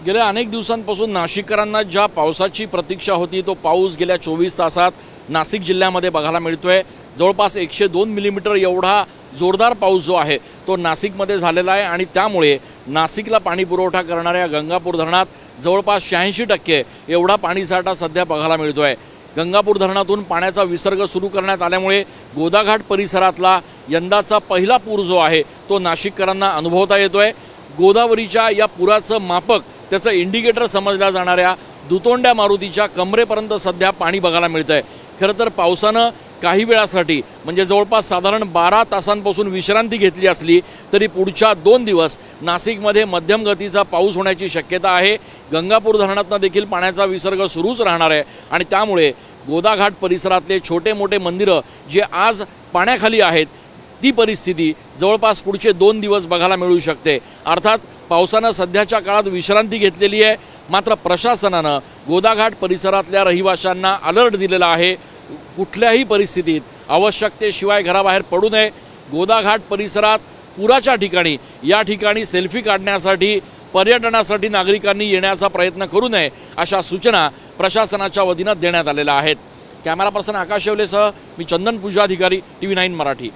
गेल्या अनेक दिवसांपासून नाशिककरांना ज्या पावसाची प्रतीक्षा होती तो पाऊस गेल्या 24 तासात नाशिक जिल्ह्यामध्ये बघायला मिळतोय। जवळपास 102 मिलीमीटर एवढा जोरदार पाऊस जो आहे तो नाशिकमध्ये झालेला आहे आणि त्यामुळे नाशिकला पाणी पुरवठा करणाऱ्या गंगापूर धरणात जवळपास 86% एवढा पाणीसाठा सध्या बघायला मिळतोय। गंगापूर धरणातून पाण्याचा विसर्ग सुरू करण्यात आल्यामुळे गोदाघाट परिसरातला यंदाचा पहिला पूर जो आहे तो नाशिककरांना अनुभवता येतोय। गोदावरीच्या या पुराचं मापक त्याचं इंडिकेटर समजल्या जाणाऱ्या दुतोंड्या मारुतीच्या कमरेपर्यंत सध्या पाणी बघायला मिळतंय। खरं तर पावसानं काही वेळासाठी म्हणजे जवळपास साधारण 12 तासांपासून विश्रांती घेतली असली तरी पुढच्या 2 दिवस नाशिकमध्ये मध्यम गतीचा पाऊस होण्याची शक्यता आहे। गंगापूर धरणातून देखील पाण्याचा विसर्ग सुरूच राहणार आहे आणि त्यामुळे गोदाघाट परिसरातले छोटे मोठे मंदिरं जे आज पाण्याखाली आहेत ती परिस्थिती जवळपास पुढचे 2 दिवस बघायला मिळू शकते। अर्थात पावसानं सध्याच्या काळात विश्रांती घेतलेली आहे, मात्र प्रशासनानं गोदाघाट परिसरातल्या रहिवाशांना अलर्ट दिलेला आहे। कुठल्याही परिस्थितीत आवश्यकतेशिवाय घराबाहेर पडू नये। गोदाघाट परिसरात पुराच्या ठिकाणी या ठिकाणी सेल्फी काढण्यासाठी पर्यटनासाठी नागरिकांनी येण्याचा प्रयत्न करू नये अशा सूचना प्रशासनाच्या वतीनं देण्यात आलेल्या आहेत। कॅमेरा पर्सन आकाश शेवलेसह मी चंदन पूजाधिकारी TV9 मराठी।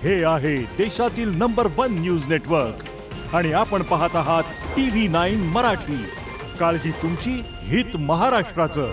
हे आहे देशातील नंबर 1 न्यूज नेटवर्क आणि आपण पाहत आहात TV9 मराठी। काळजी तुमची, हित महाराष्ट्राचं।